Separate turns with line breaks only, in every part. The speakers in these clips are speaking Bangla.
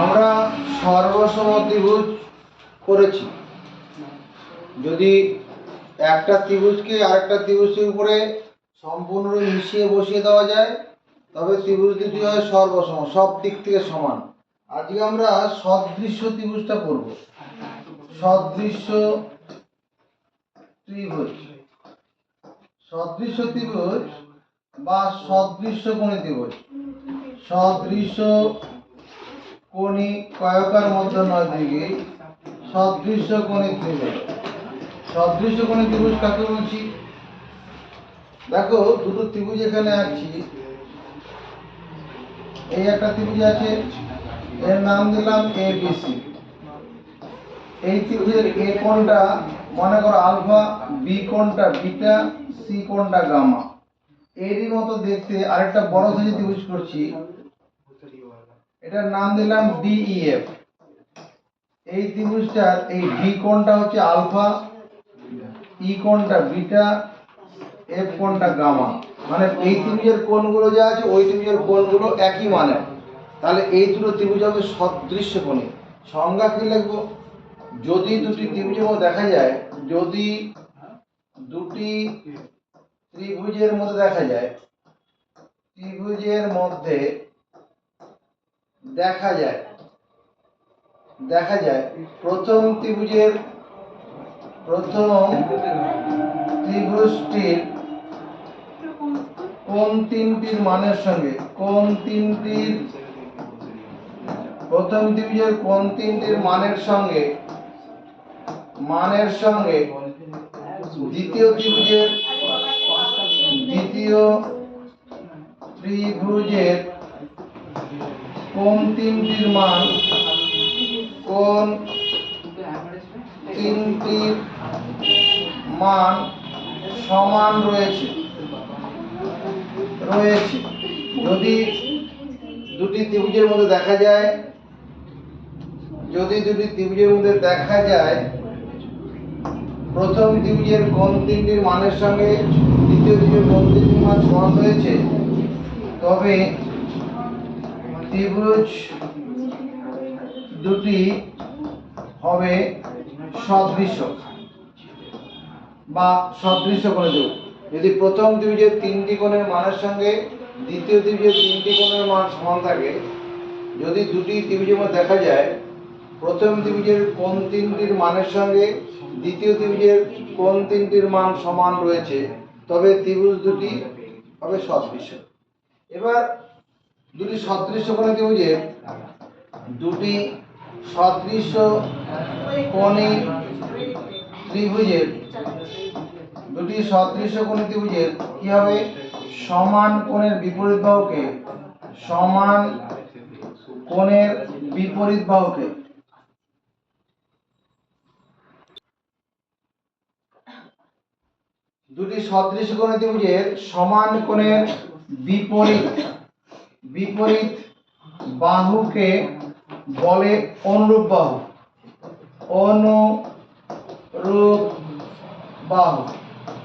আমরা সর্বসম ত্রিভুজ করেছি। যদি একটা ত্রিভুজকে আরেকটা ত্রিভুজের উপরে সম্পূর্ণরূপে মিশিয়ে বসিয়ে দেওয়া যায় তবে ত্রিভুজ দুটি হয় সর্বসম, সব দিক থেকে সমান। আজকে আমরা সদৃশ্য ত্রিভুজটা করব। সদৃশ্য ত্রিভুজ, সদৃশ্য ত্রিভুজ বা সদৃশ্যকোণী ত্রিভুজ। সদৃশ্য কোণী কয়কার মধ্যে নয় দিকে সদৃশ্যকোণী ত্রিভুজ। সদৃশ্যকোণী ত্রিভুজ কাকে বলছি? দেখো, দুটো ত্রিভুজ এখানে আছি। এই একটা ত্রিভুজ আছে, এর নাম দিলাম ABC। এই ত্রিভুজের এ কোণটা মনে করো আলফা, বি কোণটা বিটা, সি কোণটা গামা। এরই মতো দেখতে আরেকটা বড় সাইজের ত্রিভুজ করছি, এটার নাম দিলাম DEF। এই ত্রিভুজটার এই বি কোণটা হচ্ছে আলফা, ই কোণটা বিটা, এফ কোণটা গামা। মানে এই ত্রিভুজের কোণগুলো যা আছে ওই ত্রিভুজের কোণগুলো একই মানে। তাহলে এই দুটো ত্রিভুজ হবে সদৃশ্যকোণী। সংজ্ঞা কি লিখবো? যদি দুটি ত্রিভুজের মধ্যে দেখা যায়, যদি দুটি ত্রিভুজের মধ্যে দেখা যায়, ত্রিভুজের মধ্যে দেখা যায় প্রথম ত্রিভুজটির কোণ তিনটির মানের সঙ্গে প্রথম ত্রিভুজের কোণ তিনটির মানের সঙ্গে দ্বিতীয় ত্রিভুজের কোণ তিনটির মান সমান রয়েছে। যদি দুটি ত্রিভুজের মধ্যে দেখা যায় প্রথম ত্রিভুজের কোণ তিনটির মানের সঙ্গে দ্বিতীয় ত্রিভুজের কোণ তিনটির মান সমান রয়েছে, তবে ত্রিভুজ দুটি হবে সদৃশ্য বা সদৃশ্যকোণী ত্রিভুজ। যদি প্রথম ত্রিভুজের তিনটি কোণের মানের সঙ্গে দ্বিতীয় ত্রিভুজের তিনটি কোণের মান সমান থাকে, যদি দুটি ত্রিভুজের মধ্যে দেখা যায় প্রথম ত্রিভুজের কোণ তিনটির মানের সঙ্গে দ্বিতীয় ত্রিভুজের কোণ তিনটির মান সমান রয়েছে, তবে ত্রিভুজ দুটি হবে সদৃশ্য। এবার দুটি সদৃশ্যকোণী ত্রিভুজের কি হবে? সমান কোণের বিপরীত বাহুকে দুটি সদৃশ্যকোণী ত্রিভুজের সমান কোণের বিপরীত বাহুকে বলে অনুরূপ বাহু।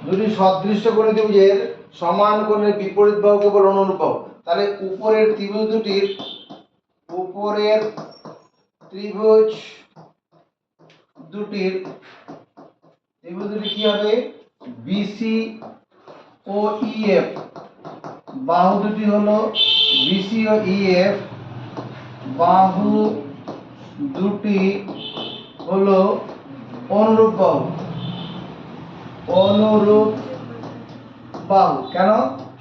দুটি সদৃশ্যকোণী ত্রিভুজের সমান কোণের বিপরীত বাহুকে বলে অনুরূপ বাহু। তাহলে উপরের ত্রিভুজ দুটির কি হবে? BC ও EF। বাহু দুটি হলো BC ও EF। বাহু দুটি হলো অনুরূপ বাহু। কেন?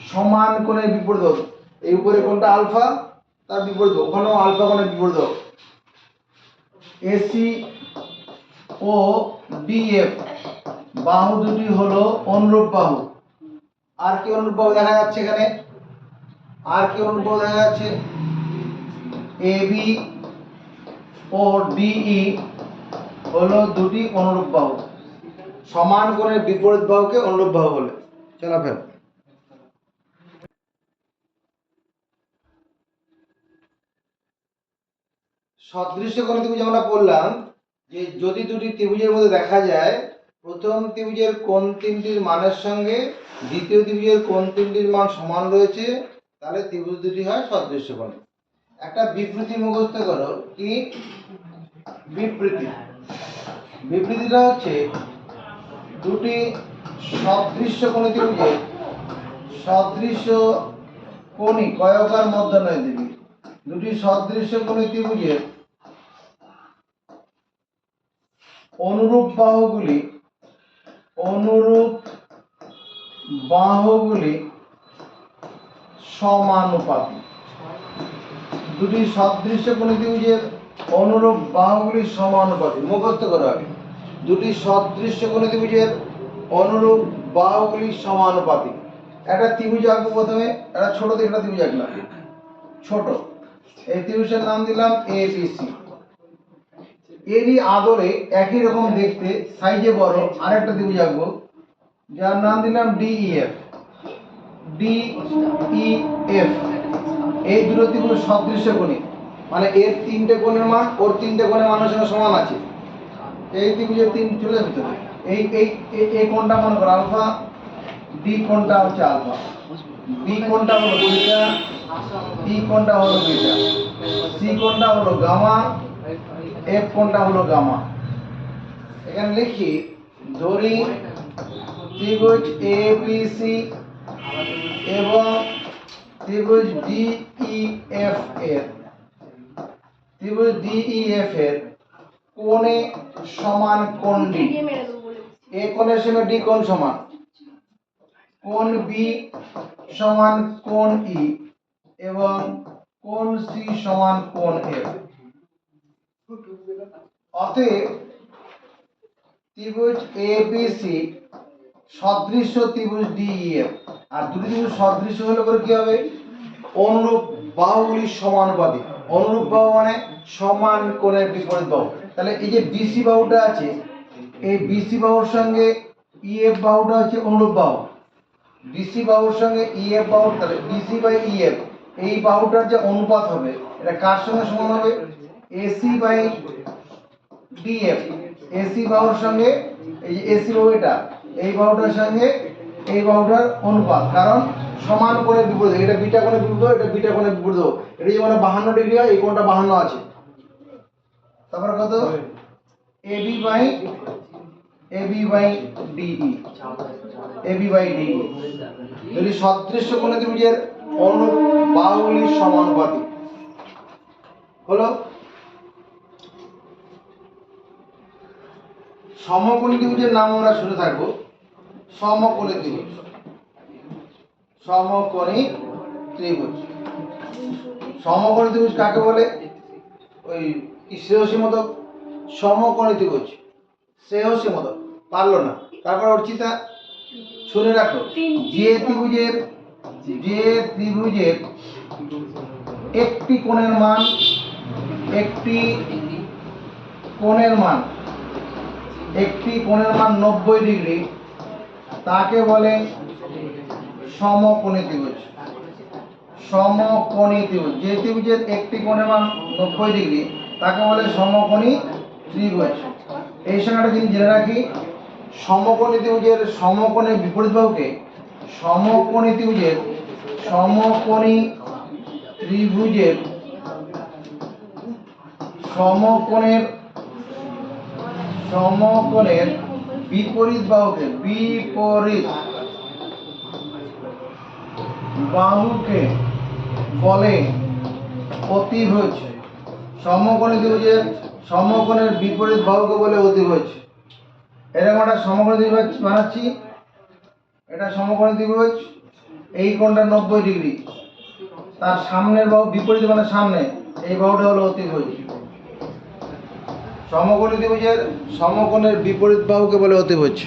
সমান কোণের বিপরীত বাহু। এই উপরে কোণটা আলফা, তার বিপরীত বাহু, ওখানেও আলফা কোণের বিপরীত বাহু। AC ও DF বাহু দুটি হলো অনুরূপ বাহু। আর কি অনুরূপ বাহু দেখা যাচ্ছে এখানে? AB ও DE হলো দুটি অনুরূপ বাহু। সমান কোণের বিপরীত বাহুকে অনুরূপ বাহু বলে। চলো ফের সদৃশ্যকোণী ত্রিভুজ আমরা বললাম যে যদি দুটি ত্রিভুজের মধ্যে দেখা যায় প্রথম ত্রিভুজের কোণ তিনটির মানের সঙ্গে দ্বিতীয় ত্রিভুজের কোণ তিনটির মান সমান রয়েছে, তাহলে ত্রিভুজ দুটি হয় সদৃশ্যকোণী। একটা বিবৃতি মুখস্থ করো। কি বিবৃতি? বিবৃতিটা হচ্ছে দুটি সদৃশ্য কোণী ত্রিভুজের সদৃশ্য কোণী কয়কার মধ্যনয় দিবি। দুটি সদৃশ্য কোণী ত্রিভুজের অনুরূপ বাহুগুলি সমানুপাতিক। দুটি সদৃশ্য কোণী ত্রিভুজের অনুরূপ বাহুগুলি সমানুপাতিক। মুখস্থ করো আগে। দুটি সদৃশ্য কোণী ত্রিভুজের অনুরূপ বাহুগুলি সমানুপাতিক। একটা ত্রিভুজ আঁকবো প্রথমে, একটা ছোট একটা ত্রিভুজ আঁকলাম, ছোট। এই ত্রিভুজের নাম দিলাম এবিসি। এরই আদলে একই রকম দেখতে, সাইজে বড় আরেকটা ত্রিভুজ আঁকবো, যার নাম দিলাম ডিইএফ। ডিইএফ এই দুটো ত্রিভুজ সদৃশ্য কোণী, মানে এর তিনটে কোণের মান ওর তিনটে কোণের মানের সঙ্গে সমান আছে। এই ত্রিভুজের তিন চলে ভিতরে এই এই এই কোণটা মনে করো আলফা, ডি কোণটা হচ্ছে আলফা, বি কোণটা হলো বিটা, ই কোণটা হলো বিটা, সি কোণটা হলো গামা, এফ কোণটা হলো গামা। এখানে লিখি, ধরি ত্রিভুজ এবিসি এবং ত্রিভুজ ডিইএফ এর কোণে সমান কোণ ডি। এ কোণের সঙ্গে ডি কোণ সমান, কোণ বি সমান কোণ ই এবং কোণ সি সমান কোণ এফ। অতএব ত্রিভুজ এবিসি সদৃশ্য ত্রিভুজ ডিইএফ। আর দুটি ত্রিভুজ সদৃশ্য হলে পরে কি হবে? অনুরূপ বাহুগুলি সমানুপাতিক। অনুরূপ বাহু মানে সমান কোণের বিপরীত বাহু। তাহলে এই যে বিসি বাহুটা আছে, এই বিসি বাহুর সঙ্গে ইএফ বাহুটা হচ্ছে অনুরূপ বাহু। বিসি বাহুর সঙ্গে ইএফ বাহু, তাহলে বিসি বাই ইএফ এই বাহুটার যে অনুপাত হবে, এটা কার সঙ্গে সমান হবে? AC by DF. এসি বাহুর সঙ্গে এই যে এসি বাহু, এটা এই বাহুটার সঙ্গে এই বাহুটার অনুপাত, কারণ সমান কোণের বিপরীত। এটা বিটা কোণের বিপরীত, এটা বিটা কোণের বিপরীত। এটা যেমন 52 ডিগ্রি হয়, এই কোণটা 52 আছে। তারপরে কত? AB by DE. AB by DE যদি সদৃশ্য কোণী ত্রিভুজের অনুরূপ বাহুগুলির সমানুপাতিক হলো। সমকোণী ত্রিভুজের নাম আমরা শুনে থাকবো সমকোণী ত্রিভুজ। সমকোণী ত্রিভুজ, সমকোণী ত্রিভুজ কাকে বলে? ওই কি শ্রেয়সী মোদক, সমকোণী ত্রিভুজ শ্রেয়সী মোদক। পারলো না, তারপর অর্চিতা শুনে রাখো, যে ত্রিভুজের একটি কোণের মান, একটি কোণের মান 90 ডিগ্রি, তাকে বলে সমকোণী ত্রিভুজ। সমকোণী ত্রিভুজ, যে ত্রিভুজের একটি কোণের মান 90 ডিগ্রি তাকে বলে সমকোণী ত্রিভুজ। এই সঙ্গে একটা জিনিস জেনে রাখি, সমকোণী ত্রিভুজের সমকোণের বিপরীত বাহুকে সমকোণের বিপরীত বাহুকে বলে অতিভুজ। সমকোণী ত্রিভুজের সমকোণের বিপরীত বাহুকে বলে অতিভুজ। এরকম একটা সমকোণী ত্রিভুজ বানাচ্ছি, এটা সমকোণী ত্রিভুজ, এই কোণটা 90 ডিগ্রি, তার সামনের বাহু বিপরীত মানে সামনে, এই বাহুটা হলো অতিভুজ। সমকোণী ত্রিভুজের সমকোণের বিপরীত বাহুকে বলে অতিভুজ।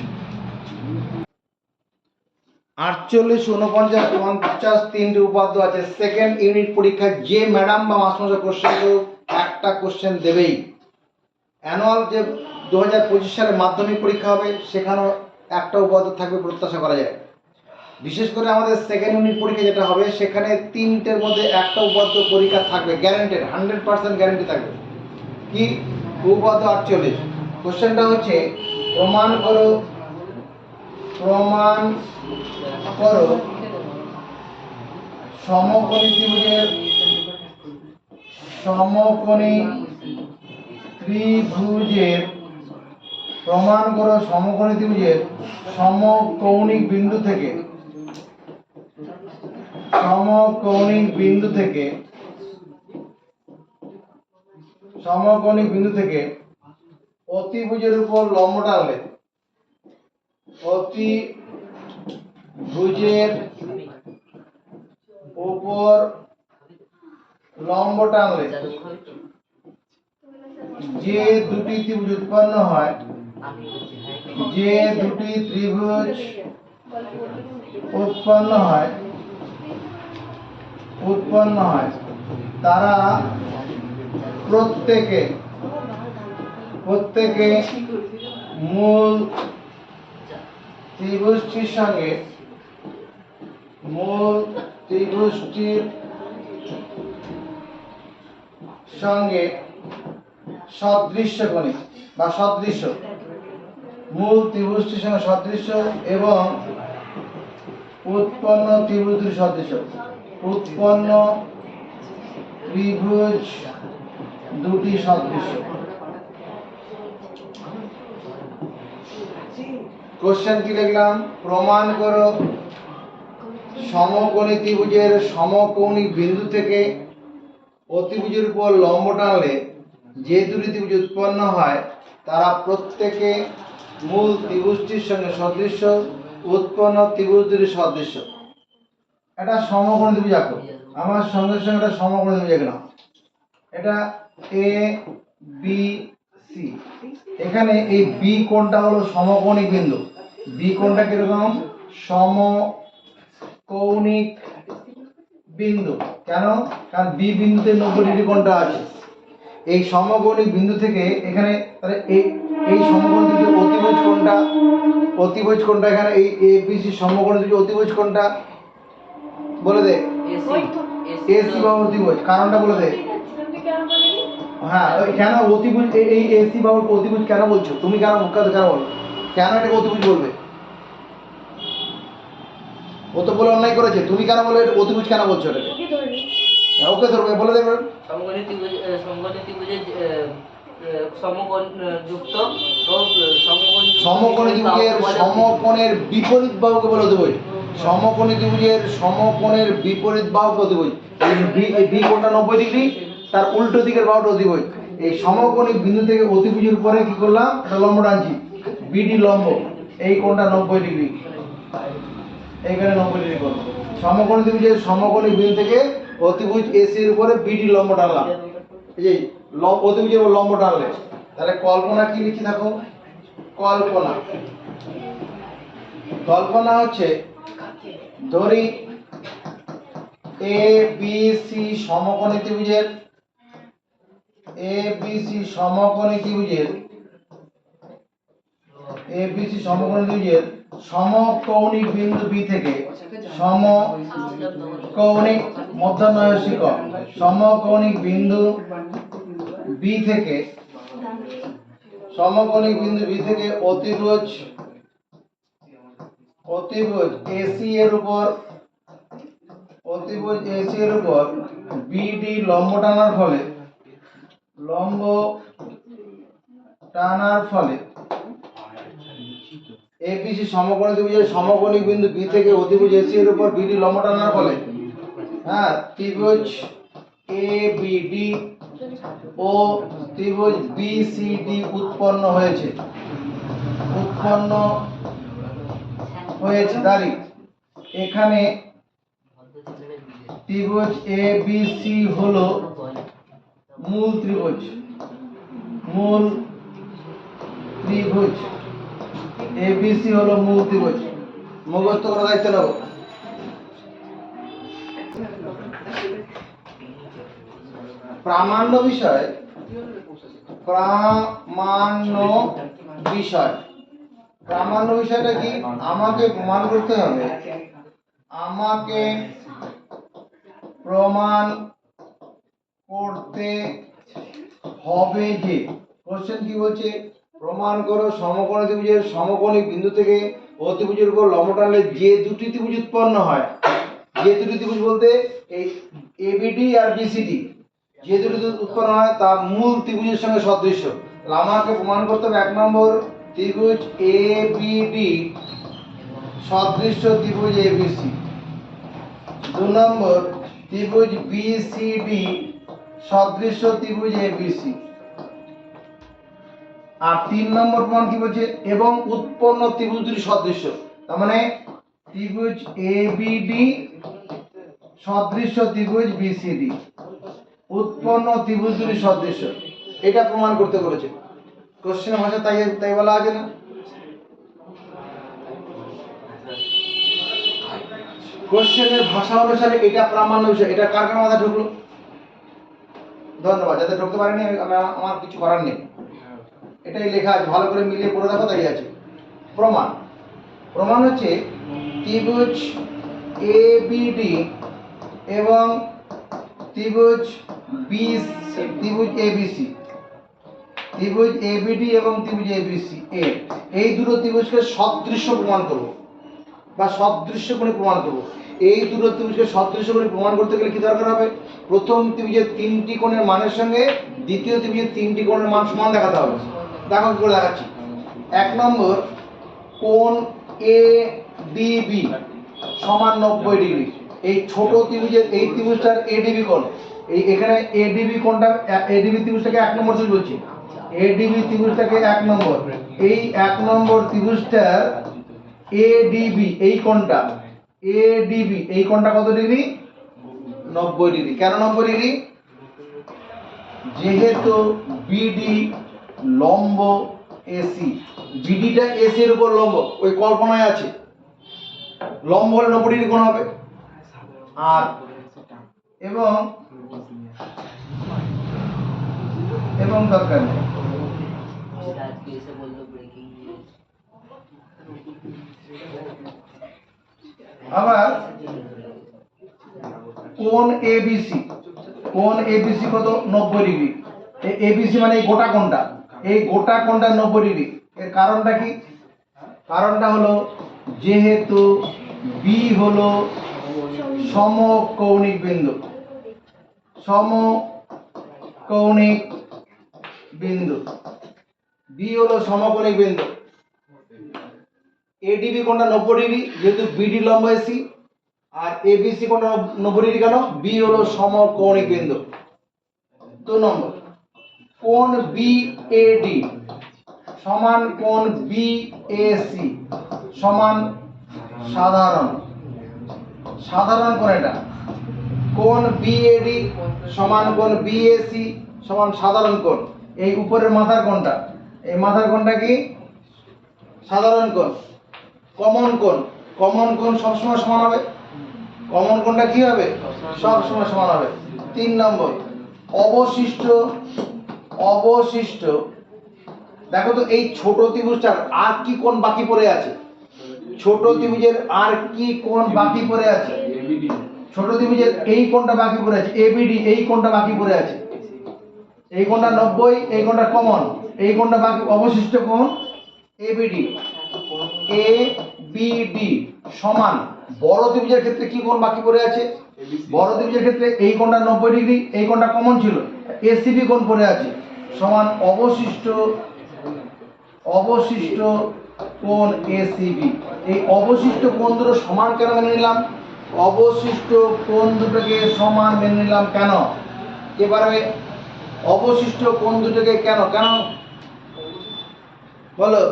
48, 49, 50 তিনটি উপাদ্য আছে। সেকেন্ড ইউনিট পরীক্ষায় যে ম্যাডাম বা মাস্টারমশাই কোশ্চেন দেবে, একটা কোশ্চেন দেবেই। অ্যানুয়াল যে 2025 সালে মাধ্যমিক পরীক্ষা হবে, সেখানেও একটা উপাদ্য থাকবে প্রত্যাশা করা যায়। বিশেষ করে আমাদের সেকেন্ড ইউনিট পরীক্ষা যেটা হবে, সেখানে তিনটের মধ্যে একটা উপাদ্য পরীক্ষা থাকবে, গ্যারান্টেড, 100% গ্যারান্টি থাকবে। কি উপাদ্য? 48। কোশ্চেনটা হচ্ছে, প্রমাণ করো সমকোণী ত্রিভুজের সমকোণী ত্রিভুজের প্রমাণ করো সমকোণী ত্রিভুজের সমকৌণিক বিন্দু থেকে অতিভুজের উপর লম্ব টানলে অতিভুজের উপর লম্ব টানলে যে দুটি ত্রিভুজ উৎপন্ন হয় তারা প্রত্যেকে মূল ত্রিভুজটির সঙ্গে সদৃশ্যকোণী বা সদৃশ্য, মূল ত্রিভুজটির সঙ্গে সদৃশ্য এবং উৎপন্ন ত্রিভুজ দুটি সদৃশ্য। কোশ্চেন কি লিখলাম? প্রমাণ করো সমকোণী ত্রিভুজের সমকৌণিক বিন্দু থেকে অতিভুজের উপর লম্ব টানলে যে দুটি ত্রিভুজ উৎপন্ন হয় তারা প্রত্যেকে মূল ত্রিভুজটির সঙ্গে সদৃশ্য, উৎপন্ন ত্রিভুজ দুটি সদৃশ্য। এটা সমকোণী ত্রিভুজ আঁকো। আমার সঙ্গে সঙ্গে এটা সমকোণী ত্রিভুজ এঁকে এটা এ বি সি। এখানে এই বি কোণটা হলো সমকৌণিক বিন্দু। বি কোণটা কিরকম? সমকৌণিক বিন্দু। কেন? কারণ বি বিন্দুতে 90 ডিগ্রি কোণটা আছে। এই সমকৌণিক বিন্দু থেকে এখানে তাহলে এই সমকোণী ত্রিভুজের অতিভুজ কোণটা এখানে এই এ বি সি সমকোণী ত্রিভুজের অতিভুজ কোণটা বলে দে। এসি বাহু অতিভুজ। কারণটা বলে দে। হ্যাঁ, কেন অতিভুজ এই এসি বাহুর অতিভুজ কেন বলছো তুমি? কেন বলো? কেন এটাকে অতিভুজ বলবে? ও তো বলে অন্যায় করেছে, তুমি কেন বলে এটা অতিভুজ কেন বলছো? এটাকে ওকে ধরবে, বলে দেবে।
সমকোণী ত্রিভুজের সমকোণ যুক্ত ও
সমকোণী ত্রিভুজের সমকোণের বিপরীত বাহুকে বলে অতিভুজ। সমকোণী ত্রিভুজের সমকোণের বিপরীত বাহুকে অতিভুজ। এই বি কোণটা 90 ডিগ্রি, তার উল্টো দিকের বাহুটা অতিভুজ। এই সমকোণী বিন্দু থেকে অতিভুজের উপরে কি করলাম? একটা লম্ব টানছি, বিডি লম্ব। এই কোণটা 90 ডিগ্রি, এইখানে 90 ডিগ্রি কোণ। সমকোণী ত্রিভুজের সমকোণী বিন্দু থেকে অতিভুজ এসি এর উপরে বিডি লম্ব টানলাম। এই যে অতিভুজের উপর লম্ব টানলে তাহলে কল্পনা কি লিখি দেখো? কল্পনা হচ্ছে, ধরি এ বি সি সমকোণী ত্রিভুজের সমকৌণিক বিন্দু বি থেকে সমকৌণিক বিন্দু বি থেকে অতিভুজ এসি এর উপর বিডি লম্ব টানার ফলে এবিসি সমকোণী ত্রিভুজের সমকোণী বিন্দু বি থেকে অতিভুজ এসি এর উপর বিডি লম্ব টানার ফলে ত্রিভুজ এ বিডি ও ত্রিভুজ বিসিডি উৎপন্ন হয়েছে। তারিখ এখানে ত্রিভুজ এ বি সি হলো মূল ত্রিভুজ। এবিসি হলো মূল ত্রিভুজ। মুখস্থ করার দায়িত্ব নেব। প্রামাণ্য বিষয়টা কি? আমাকে প্রমাণ করতে হবে যে কোশ্চেন কি বলছে? প্রমাণ করো সমকোণী ত্রিভুজের সমকোণী বিন্দু থেকে অতিভুজের উপর লম্ব টানলে যে দুটি ত্রিভুজ উৎপন্ন হয়। যে দুটি ত্রিভুজ বলতে এই এবিডি আর বিসিডি যে দুটি ত্রিভুজ উৎপন্ন হয় তা মূল ত্রিভুজের সঙ্গে সদৃশ্য। তাহলে আমাকে প্রমাণ করতে হবে 1 নম্বর ত্রিভুজ ABD সদৃশ্য ত্রিভুজ ABC, 2 নম্বর ত্রিভুজ BCD সদৃশ্য ত্রিভুজ ABC, আর 3 নম্বর প্রমাণ কি বলছে, এবং উৎপন্ন ত্রিভুজ দুটি সদৃশ্য। তার মানে ত্রিভুজ ABD সদৃশ্য ত্রিভুজ BCD, উৎপন্ন ত্রিভুজ দুটি সদৃশ্য, এটা প্রমাণ করতে বলেছে। কোশ্চেনের ভাষা তাই তাই বলা আছে না? কোশ্চেনের ভাষা অনুসারে এটা প্রামাণ্য বিষয়। এটা কার কার মাথায় ঢুকলো? ধন্যবাদ। যাতে ঢুকতে পারেনি আমার কিছু করার নেই, এটাই লেখা আছে, ভালো করে মিলিয়ে পড়ে দেখো, তাই আছে। প্রমাণ প্রমাণ হচ্ছে ত্রিভুজ ABD এবং ত্রিভুজ ABC, ত্রিভুজ ABD এবং ত্রিভুজ ABC এই দুটো ত্রিভুজকে সদৃশ্য প্রমাণ করব বা সদৃশ্য করে প্রমাণ করব। এই দুটো ত্রিভুজকে সদৃশ্য করে প্রমাণ করতে গেলে কি দরকার হবে? প্রথম ত্রিভুজের 3টি কোণের মানের সঙ্গে দ্বিতীয় ত্রিভুজের 3টি কোণের মান সমান দেখাতে হবে। দেখো কি করে দেখাচ্ছি। 1 নম্বর কোণ ADB সমান 90 ডিগ্রি। এই ছোট ত্রিভুজের এই ত্রিভুজটার ADB কোণ, এই এখানে ADB কোণটা, ADB ত্রিভুজটাকে 1 নম্বর ত্রিভুজ বলছি। ADB ত্রিভুজটাকে 1 নম্বর, এই 1 নম্বর ত্রিভুজটার ADB এই কোণটা, ADB এই কোণটা কত ডিগ্রি? 90 ডিগ্রি। কেন 90 ডিগ্রি? যেহেতু BD লম্ব AC, BDটা AC এর উপর লম্ব, ওই কল্পনায় আছে, লম্ব হলে 90 ডিগ্রি কোণ হবে। আর এবং দরকার নেই।
আজকে এসে বললো ব্রেকিং নিউজ।
আবার কোণ ABC, কোণ ABC কত? 90 ডিগ্রি। ABC মানে এই গোটা কোণটা, এই গোটা কোণটা 90 ডিগ্রি। এর কারণটা কি? কারণটা হলো যেহেতু B হলো সমকৌণিক বিন্দু, সমকৌণিক বিন্দু, B হলো সমকৌণিক বিন্দু। ADB কোণটা 90 ডিগ্রি, যেহেতু BD লম্ব AC, আর ABC কোণটা 90 ডিগ্রি কেন? B হলো সমকৌণিক বিন্দু। 2 নম্বর কোণ BAD সমান কোণ BAC সমান সাধারণ, সাধারণ কোণ এটা। কোণ BAD সমান কোণ BAC সমান সাধারণ কোণ। এই উপরের মাথার কোণটা, এই মাথার কোণটা কি? সাধারণ কোণ। কমন কোণ, কমন কোণ সবসময় সমান হবে। কমন কোণটা কি হবে? সবসময় সমান হবে। 3 নম্বর অবশিষ্ট দেখো তো এই ছোট ত্রিভুজটার আর কি কোণ বাকি পড়ে আছে? ছোট ত্রিভুজের আর কি কোণ বাকি পড়ে আছে? ছোট ত্রিভুজের এই কোণটা বাকি পড়ে আছে, ABD এই কোণটা বাকি পড়ে আছে। এই কোণটা 90, এই কোণটা কমন, এই কোণটা বাকি, অবশিষ্ট কোণ ABD। ABD সমান বড় ত্রিভুজের ক্ষেত্রে কি কোণ বাকি পড়ে আছে? বড় ত্রিভুজের ক্ষেত্রে এই কোণটা 90 ডিগ্রি, এই কোণটা কমন ছিল, ACB কোণ পড়ে আছে, সমান অবশিষ্ট কোণ ACB। এই অবশিষ্ট কোণ দুটো সমান কেন মেনে নিলাম? অবশিষ্ট কোণ দুটোকে সমান মেনে নিলাম কেন? এবারে অবশিষ্ট কোণ দুটোকে কেন কেন বলো,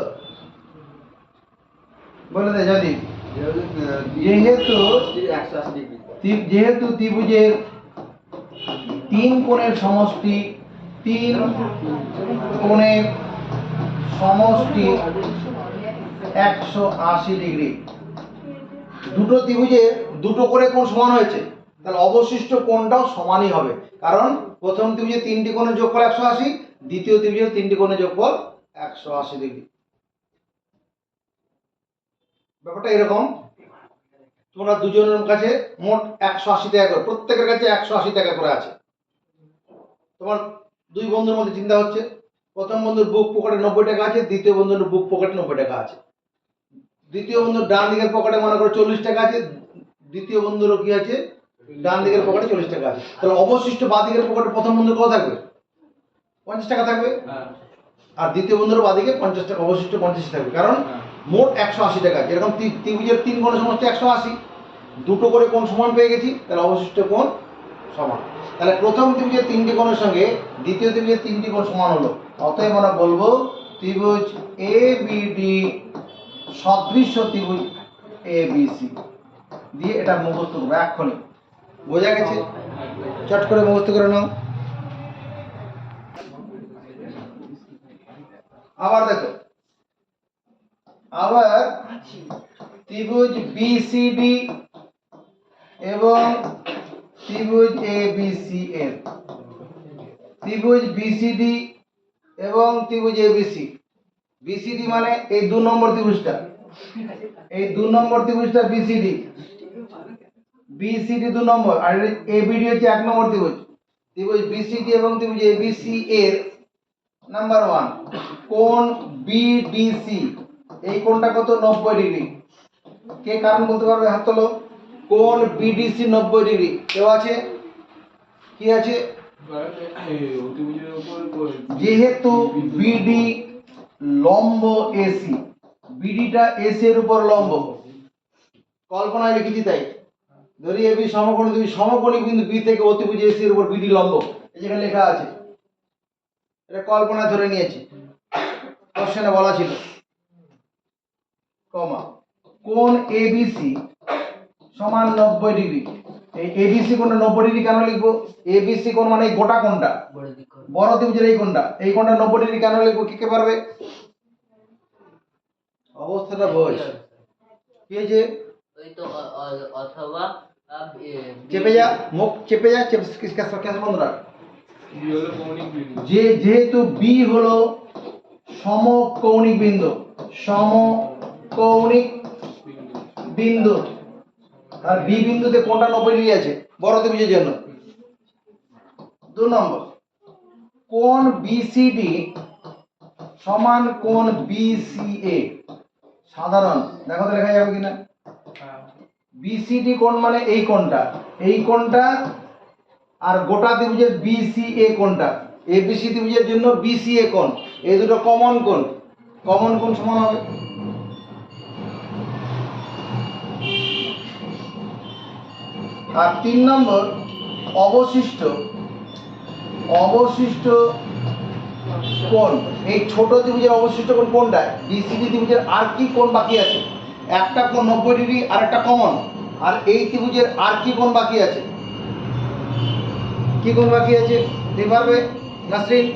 বলে দে যদি। যেহেতু ত্রিভুজের 3 কোণের সমষ্টি, 3 কোণের সমষ্টি 180 ডিগ্রি। দুটো ত্রিভুজের দুটো করে কোণ সমান হয়েছে, তাহলে অবশিষ্ট কোণটাও সমানই হবে, কারণ প্রথম ত্রিভুজের 3টি কোণের যোগফল 180, দ্বিতীয় ত্রিভুজের 3টি কোণের যোগফল 180 ডিগ্রি। ব্যাপারটা এরকম, তোমরা দুজনের কাছে মোট 180 টাকা করে, প্রত্যেকের কাছে 180 টাকা করে আছে। তোমার 2 বন্ধুর মধ্যে চিন্তা হচ্ছে, প্রথম বন্ধুর বুক পকেটে 90 টাকা আছে, দ্বিতীয় বন্ধুর বুক পকেটে 90 টাকা আছে। দ্বিতীয় বন্ধুর ডান দিকের পকেটে মনে করো 40 টাকা আছে, দ্বিতীয় বন্ধুরও কি আছে ডান দিকের পকেটে 40 টাকা আছে। তাহলে অবশিষ্ট বাঁ দিকের পকেটে প্রথম বন্ধুর কত থাকবে? 50 টাকা থাকবে। আর দ্বিতীয় বন্ধুর বাঁ দিকে 50 টাকা অবশিষ্ট 50 থাকবে, কারণ মোট 180 টাকা আছে। এরকম ত্রিভুজের 3 কোণের সমষ্টি 180, দুটো করে কোণ সমান পেয়ে গেছি, তাহলে অবশিষ্ট কোণ সমান। তাহলে প্রথম ত্রিভুজের 3টি কোণের সঙ্গে দ্বিতীয় ত্রিভুজের 3টি কোণ সমান হলো। অতএব আমরা বলবো ত্রিভুজ ABD সদৃশ্য ত্রিভুজ ABC। দিয়ে এটা মুখস্থ করবো এক্ষুনি। বোঝা গেছে? চট করে মুখস্থ করে নাও। আবার দেখো, আবার ত্রিভুজ BCD এবং ত্রিভুজ ABCL, ত্রিভুজ BCD এবং ত্রিভুজ ABC। BCD মানে এই 2 নম্বর ত্রিভুজটা, এই 2 নম্বর ত্রিভুজটা BCD, BCD 2 নম্বর, আর ABD হচ্ছে 1 নম্বর ত্রিভুজ। ত্রিভুজ BCD এবং ত্রিভুজ ABC এর নাম্বার 1 কোণ BDC, এই কোণটা কত? 90 ডিগ্রি। কে কারণ বলতে পারবে? হাত তোলো। কোণ BDC 90 ডিগ্রি। কেউ আছে? কি আছে? যেহেতু BD লম্ব AC, BDটা AC এর উপর লম্ব, কল্পনায় লিখেছি তাই। ধরি AB সমকোণী, তুমি সমকোণী বিন্দু B থেকে অতিভুজ AC এর উপর BD লম্ব, এই যেখানে লেখা আছে, এটা কল্পনা ধরে নিয়েছি, কোশ্চেনে বলা ছিল। কমা কোণ ABC সমান 90 ডিগ্রি। এই ABC কোণটা 90 ডিগ্রি কেন লিখবো? ABC কোণ মানে এই গোটা কোণটা, বড় ত্রিভুজের এই কোণটা, এই কোণটা 90 ডিগ্রি কেন লিখবো? কে পারবে? অবস্থাটা বোঝ। কি হয়েছে?
ওই তো অথবা
চেপে যা, মুখ চেপে যা, ক্যাশ বন্ধ রাখ। যেহেতু B হলো সমকৌণিক বিন্দু, সমকৌণিক বিন্দু, আর B বিন্দুতে কোণটা 90 ডিগ্রি আছে বড় ত্রিভুজের জন্য। 2 নম্বর কোণ BCD সমান কোণ BCA। সাধারণ দেখো তো লেখা যাবে কিনা। BCD কোণ মানে এই কোণটা, এই কোণটা, আর গোটা ত্রিভুজের BCA কোণটা, ABC ত্রিভুজের জন্য BCA কোণ, এই দুটো কমন কোণ, কমন কোণ সমান হবে। আর 3 নম্বর অবশিষ্ট কোণ, এই ছোট ত্রিভুজের অবশিষ্ট কোণ কোনটা? BCD ত্রিভুজের আর কি কোণ বাকি আছে? একটা কোণ 90 ডিগ্রি আর একটা কমন, আর এই ত্রিভুজের আর কি কোণ বাকি আছে? কি কোণ বাকি আছে? দেখতে পারবে নাসরিন?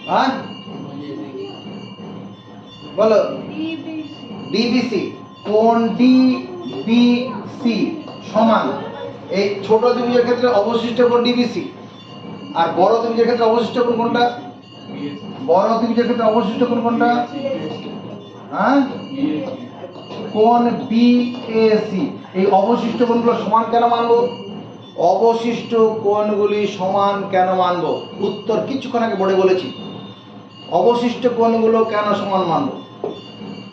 হ্যাঁ বলো। DBC, কোণ DBC সমান, এই ছোট ত্রিভুজের ক্ষেত্রে অবশিষ্ট কোণ DBC, আর বড় ত্রিভুজের ক্ষেত্রে অবশিষ্ট কোণ কোনটা? বড় ত্রিভুজের ক্ষেত্রে অবশিষ্ট কোণ কোনটা? হ্যাঁ, কোণ BAC। এই অবশিষ্ট কোণগুলো সমান কেন মানবো? অবশিষ্ট কোণগুলি সমান কেন মানবো? উত্তর কিছুক্ষণ আগে বোর্ডে বলেছি। অবশিষ্ট কোণগুলো কেন সমান মানবো?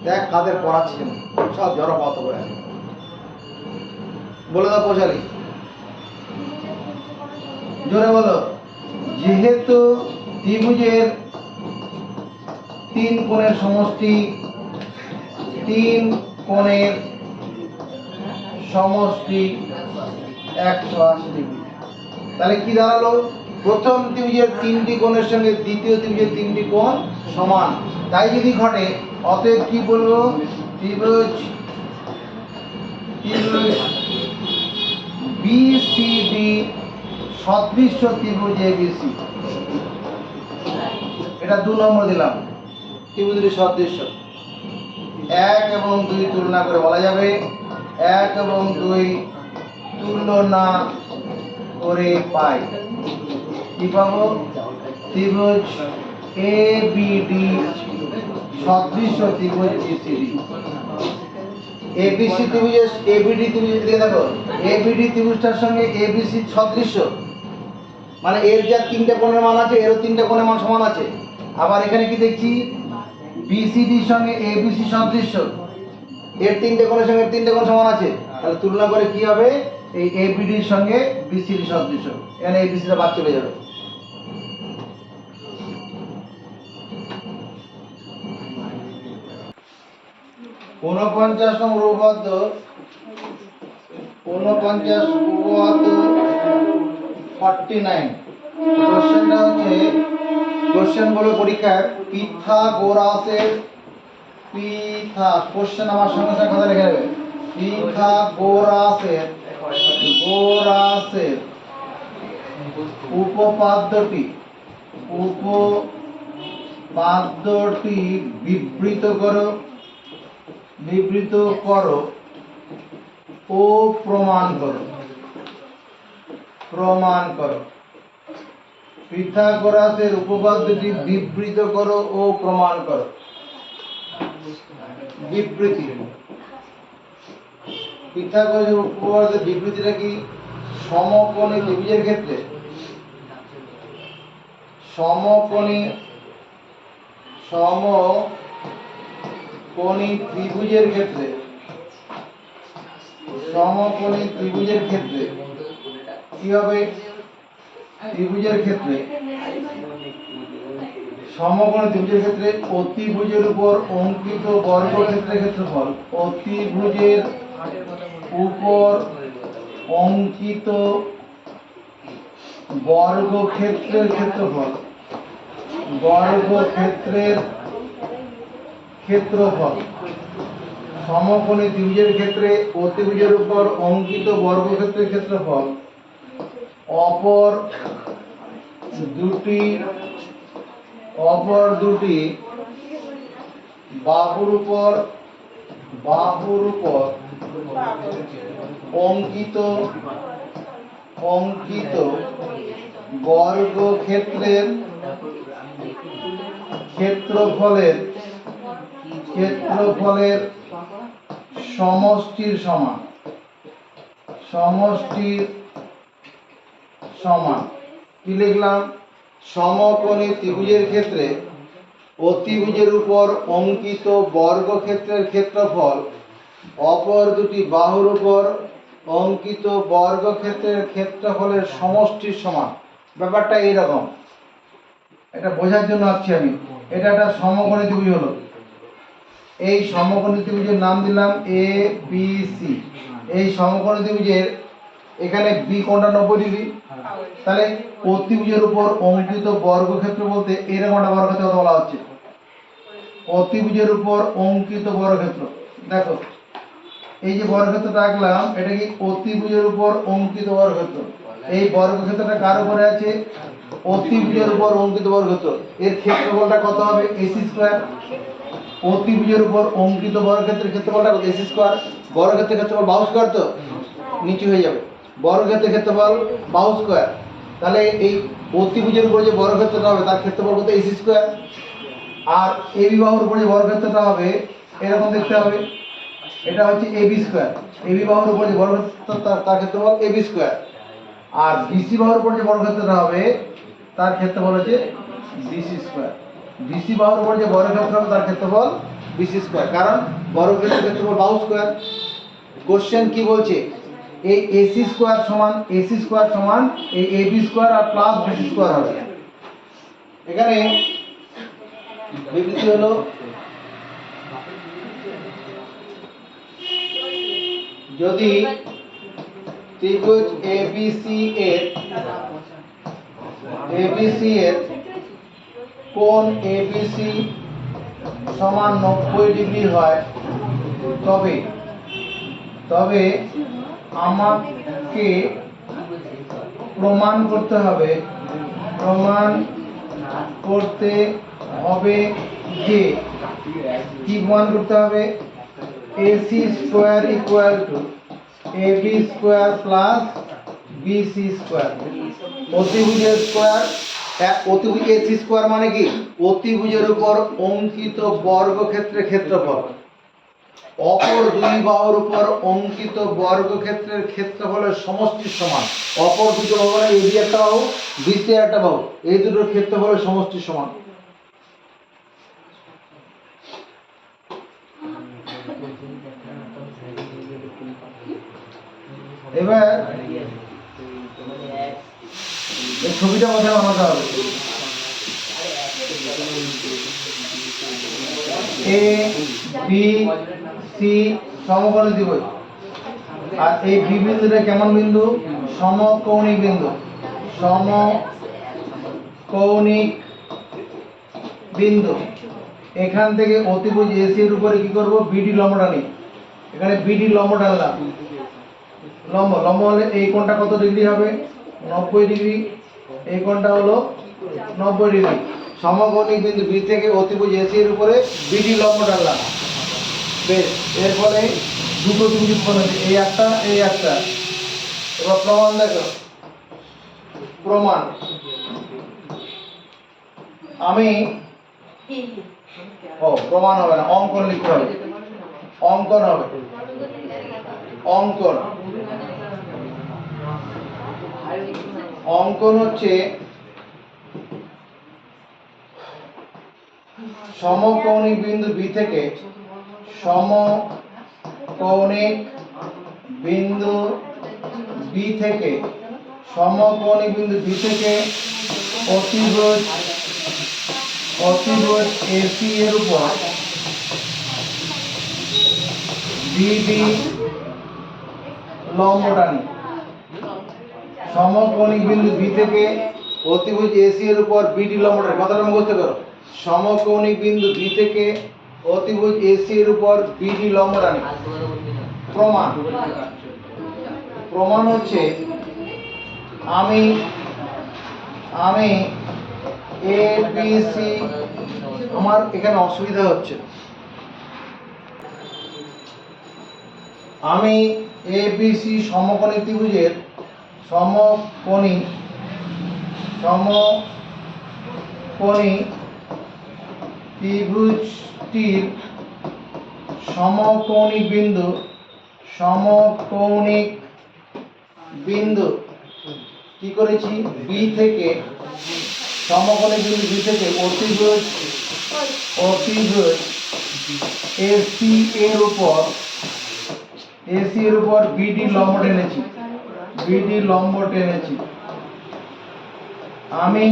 দেখ কাদের পড়াচ্ছে না, সব জড়ো পাত করে আছে। বলে দাও পৌঁছালি, জোরে বলো। যেহেতু ত্রিভুজের 3 কোণের সমষ্টি 180 ডিগ্রি, তাহলে কি দাঁড়ালো? প্রথম ত্রিভুজের 3টি কোণের সঙ্গে দ্বিতীয় ত্রিভুজের 3টি কোণ সমান। তাই যদি ঘটে, অতএব কি বলবো? ত্রিভুজ BCD সদৃশ্য ত্রিভুজ ABC। এটা 2 নম্বর দিলাম, ত্রিভুজের সদৃশ্য। 1 এবং 2 তুলনা করে বলা যাবে, 1 এবং 2 তুলনা করে পাই কি পাবো? ত্রিভুজ ABD সদৃশ্য ত্রিভুজ BCD। ABC ত্রিভুজের ABD ত্রিভুজ দিয়ে দেখো, ABD ত্রিভুজটার সঙ্গে ABC সদৃশ্য, মানে এর যা 3টে কোণের মান আছে এরও 3টে কোণের মান সমান আছে। আবার এখানে কি দেখছি? BCD সঙ্গে ABC সদৃশ্য, এর 3টে কোণের সঙ্গে 3টে কোণ সমান আছে। তাহলে তুলনা করে কি হবে, এই এবিডির সঙ্গে বিসিডি সদৃশ, এখানে এবিসিটা বাদ চলে যাবে। 49 নম্বর উপপাদ্য, 49 কোশ্চেনটা হচ্ছে, কোশ্চেন বলে পরীক্ষায় পিথাগোরাসের কোশ্চেন আমার সঙ্গে সঙ্গে কথা লিখে নেবে। পিথাগোরাসের উপপাদ্যটি বিবৃত করো ও প্রমাণ করো। পিথাগোরাসের উপপাদ্যটি বিবৃত করো ও প্রমাণ করো। বিবৃতি, পিথাগোরাসের উপপাদ্যের বিবৃতিটা কি? সমকোণী ত্রিভুজের ক্ষেত্রে সমকোণী ত্রিভুজের ক্ষেত্রে কি হবে? ত্রিভুজের ক্ষেত্রে সমকোণী ত্রিভুজের ক্ষেত্রে অতিভুজের উপর অঙ্কিত বর্গক্ষেত্রের ক্ষেত্রফল, অতিভুজের উপর অঙ্কিত বর্গক্ষেত্রের ক্ষেত্রফল, সমকোণী ত্রিভুজের ক্ষেত্রে অতিভুজের উপর অঙ্কিত বর্গক্ষেত্রের ক্ষেত্রফল অপর দুটি বাহুর উপর অঙ্কিত বর্গক্ষেত্রের ক্ষেত্রফলের সমষ্টির সমান। কি লিখলাম? সমকোণী ত্রিভুজের ক্ষেত্রে অতিভুজের উপর অঙ্কিত বর্গক্ষেত্রের ক্ষেত্রফল অপর দুটি বাহুর উপর অঙ্কিত বর্গক্ষেত্রের ক্ষেত্রফলের সমষ্টির সমান। ব্যাপারটা এইরকম, এটা বোঝার জন্য আসছি আমি। এটা একটা সমকোণী ত্রিভুজ হলো, এই সমকোণী ত্রিভুজের নাম দিলাম এ বি সি। এই সমকোণী ত্রিভুজের এখানে বি কোণটা 90 ডিগ্রি, তাহলে অতিভুজের উপর অঙ্কিত বর্গক্ষেত্র বলতে এরকম একটা বর্গক্ষেত্র কথা বলা হচ্ছে। অতিভুজের উপর অঙ্কিত বর্গক্ষেত্র, দেখো এই যে বর্গক্ষেত্রটা আঁকলাম, এটা কি অতিভুজের উপর অঙ্কিত বর্গক্ষেত্র। এই বর্গক্ষেত্রটা কার উপরে আছে? অতিভুজের উপর অঙ্কিত বর্গক্ষেত্র। এর ক্ষেত্রফলটা কত হবে? AC square. অতিভুজের উপর অঙ্কিত বর্গক্ষেত্রের ক্ষেত্রফলটা কত? AC square. বর্গক্ষেত্রের ক্ষেত্রফল বাহু স্কয়ার, তো নিচে হয়ে যাবে। বর্গক্ষেত্রের ক্ষেত্রফল বাহু স্কয়ার, তাহলে এই অতিভুজের উপর যে বর্গক্ষেত্রটা হবে তার ক্ষেত্রফল কত? AC square. আর এবি বাহুর উপর যে বর্গক্ষেত্রটা হবে এরকম দেখতে হবে, এটা হচ্ছে এবি স্কয়ার। এবি বাহুর উপর যে বর্গক্ষেত্র তার ক্ষেত্রফল এবি স্কয়ার। আর বিসি বাহুর উপর যে বর্গক্ষেত্রটা হবে তার ক্ষেত্রফল হচ্ছে বিসি স্কয়ার। বিসি বাহুর উপর যে বর্গক্ষেত্র হবে তার ক্ষেত্রফল বিসি স্কয়ার, কারণ বর্গক্ষেত্রের ক্ষেত্রফল বাহু স্কয়ার। কোশ্চেন কি বলছে? এই এসি স্কয়ার সমান এই এবি স্কয়ার আর প্লাস বিসি স্কয়ার হবে। এখানে বিবৃতি হলো, যদি ত্রিভুজ এবিসি এর কোণ এবিসি সমান 90 ডিগ্রি হয়, তবে আমাকে প্রমাণ করতে হবে যে, কি প্রমাণ করতে হবে? AC square equal to AB square plus BC square. অতিভুজের স্কয়ার, অতিভুজ AC স্কয়ার মানে কি? অতিভুজের উপর অঙ্কিত বর্গক্ষেত্রের ক্ষেত্রফল অপর দুই বাহুর উপর অঙ্কিত বর্গক্ষেত্রের ক্ষেত্রফলের সমষ্টির সমান। অপর দুটো বাহু মানে AB একটা বাহু, BC একটা বাহু, এই দুটোর ক্ষেত্রফলের সমষ্টির সমান। এবার
মানে এক
এই ছবিটা কোথায় বানাতে হবে? এ বি সি সমকোণী ত্রিভুজ, আর এই বি বিন্দুটা কেমন বিন্দু? সমকৌণিক বিন্দু। সমকৌণিক বিন্দু। এখান থেকে অতিভুজ এসি এর উপরে কি করব? বিডি লম্ব টানি। এখানে বিডি লম্ব টানলাম। লম্ব লম্ব হলে এই কোণটা কত ডিগ্রি হবে? 90 ডিগ্রি। এই কোণটা হলো 90 ডিগ্রি। সমকোণিক বিন্দু বি থেকে অতিভুজ এসি এর উপরে বিডি লম্ব টানলাম। বেশ, এর ফলে দুটো ত্রিভুজ উৎপন্ন হচ্ছে, এই একটা এই একটা। এবার প্রমাণ দেখো। প্রমাণ, আমি প্রমাণ হবে না, অঙ্কন লিখতে হবে। অঙ্কন হবে, অঙ্কন। অঙ্কন হচ্ছে সমকৌণিক বিন্দু বি থেকে সমকৌণিক বিন্দু বি থেকে সমকৌণিক বিন্দু বি থেকে অতিভুজ এসি এর উপর বিডি লম্ব টানি। সমকৌণিক বিন্দু বি থেকে অতিভুজ এসি এর উপর বিডি লম্ব টানি। কথাটা মুখস্থ করো। সমকৌণিক বিন্দু বি থেকে অতিভুজ এসি এর উপর বিডি লম্ব টানি। প্রমাণ, প্রমাণ হচ্ছে আমি এ বি সি, আমার এখানে অসুবিধা হচ্ছে। আমি এ বি সি সমকোণী ত্রিভুজের সমকোণী ত্রিভুজটির সমকৌণিক বিন্দু কি করেছি? বি থেকে সমকোণী বিন্দু বি থেকে অতিভুজ এসি এর উপর বিডি লম্ব টেনেছি। আমি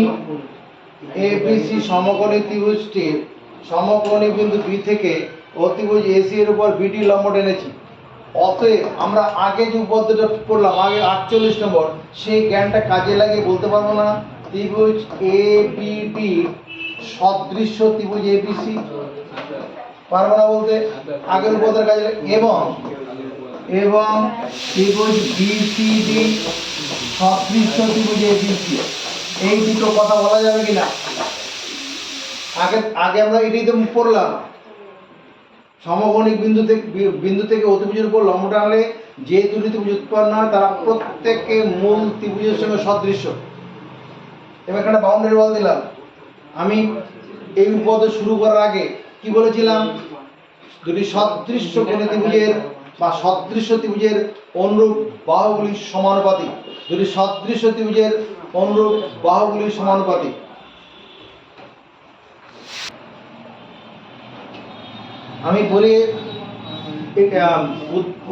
এবিসি সমকোণী ত্রিভুজটির সমকোণী বিন্দু বি থেকে অতিভুজ এসি এর উপর বিডি লম্ব টেনেছি। অতএব আমরা আগে যে উপপাদ্যটা পড়লাম, আগে 48 নম্বর, সেই জ্ঞানটা কাজে লাগিয়ে বলতে পারবো না ত্রিভুজ এ বি ডি সদৃশ্য ত্রিভুজ এবিসি? পারবো না বলতে। আগের উপপাদ্যের কাজে এবং ত্রিভুজ বিসিডি সদৃশ্য ত্রিভুজ এবিসি, এই দুটো কথা বলা যাবে কিনা? আগে আমরা এটাই তো পড়লাম, সমকোণিক বিন্দু থেকে অতিভুজের উপর লম্ব টানলে যে দুটি ত্রিভুজ উৎপন্ন হয় তারা প্রত্যেকে মূল ত্রিভুজের সঙ্গে সদৃশ্য। এবার এখানে বাউন্ডারি ওয়াল দিলাম। আমি এই উপপাদ্য শুরু করার আগে কি বলেছিলাম? দুটি সদৃশ্য কোণী ত্রিভুজের বা সদৃশ্য ত্রিভুজের অনুরূপ বাহুগুলি সমানুপাতিক। দুটি সদৃশ্য ত্রিভুজের অনুরূপ বাহুগুলি সমানুপাতিক। আমি বলি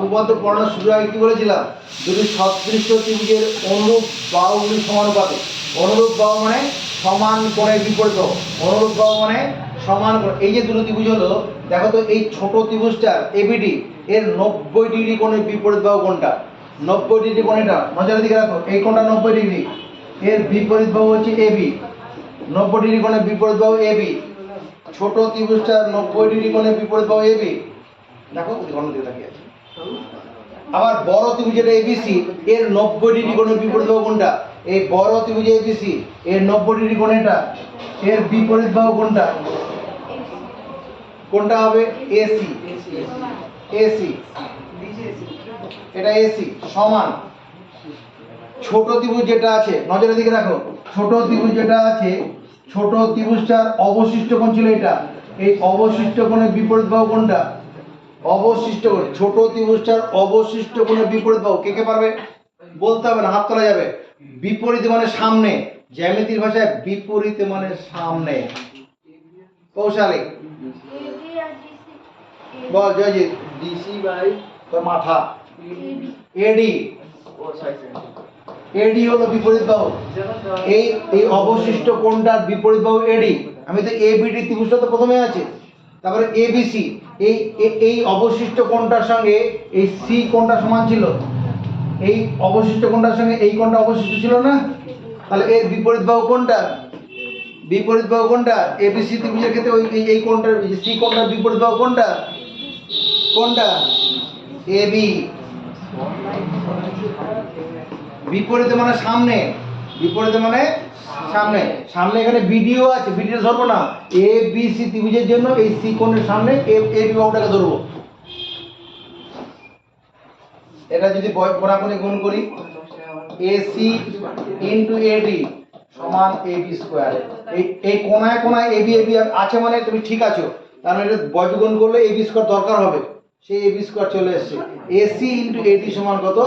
উপপাদ্য পড়ানো শুরু আগে কি বলেছিলাম? দুটি সদৃশ্য ত্রিভুজের অনুরূপ বাহুগুলি সমানুপাতিক। অনুরূপ বাহু মানে সমান কোণের বিপরীত বাহু। অনুরূপ বাহু মানে সমান কোণ। এই যে দুটো ত্রিভুজ হলো, দেখো তো এই ছোট ত্রিভুজটার এবিডি এর 90 ডিগ্রি কোণের বিপরীত বাহু কোনটা? 90 ডিগ্রি কোণ। এটা নজরের দিকে রাখো, এই কোণটা 90 ডিগ্রি, এর বিপরীত বাহু হচ্ছে এবি। 90 ডিগ্রি কোণের বিপরীত বাহু এবি। ছোট ত্রিভুজটার 90 ডিগ্রি কোণের বিপরীত বাহু এবি। দেখো ঘন দিকে তাকিয়ে আছে। আবার বড় ত্রিভুজ যেটা এবিসি, এর 90 ডিগ্রি কোণের বিপরীত বাহু কোনটা? এই বড় ত্রিভুজ এবিসি এর 90 ডিগ্রি কোণ এটা, এর বিপরীত বাহু কোনটা? কোনটা হবে? এসি। এটা এসি সমান। ছোট ত্রিভুজ যেটা আছে, নজরের দিকে রাখো, ছোট ত্রিভুজ যেটা আছে, ছোট ত্রিভুজটার অবশিষ্ট কোণ ছিল এটা। এই অবশিষ্ট কোণের বিপরীত বাহু কোনটা? অবশিষ্ট কোণ। ছোট ত্রিভুজটার অবশিষ্ট কোণের বিপরীত বাহু কে কে পারবে? বলতে হবে না, হাত তোলা যাবে। বিপরীত মানে সামনে, জ্যামিতির ভাষায় বিপরীত মানে সামনে। কৌশালী বল জয়জিৎ।
ডিসি বাই
তোর মাথা। এডি এডি হলো বিপরীত বাহু। এই এই অবশিষ্ট কোণটার বিপরীত বাহু এডি। আমি তো এবিডি ত্রিভুজটা তো প্রথমে আছে, তারপরে এবিসি, এই এই অবশিষ্ট কোণটার সঙ্গে এই সি কোণটা সমান ছিল, এই অবশিষ্ট কোণটার সঙ্গে এই কোণটা অবশিষ্ট ছিল না, তাহলে এর বিপরীত বাহু কোণটা, বিপরীত বাহু কোণটা এবিসি ত্রিভুজের ক্ষেত্রে ওই এই কোণটার সি কোণটার বিপরীত বাহু কোণটা, কোণটা এবি। বিপরীতে মানে সামনে, বিপরীতে মানে সামনে, সামনে এখানে বিডিও আছে, বিডিও ধরবো না, এ বি সি ত্রিভুজের জন্য এই সি কোণের সামনে এ বি বাহুটাকে ধরবো। এটা যদি কোণাকুণি গুণ করি, এসি ইন্টু এডি সমান এবি স্কোয়ার। এই কোণায় কোণায় এবি এবি আছে মানে তুমি ঠিক আছো, কারণ এটা বর্গগুণ করলে এবি স্কোয়ার দরকার হবে, সেই এবি স্কোয়ার চলে এসেছে। এসি ইন্টু এডি সমান কত?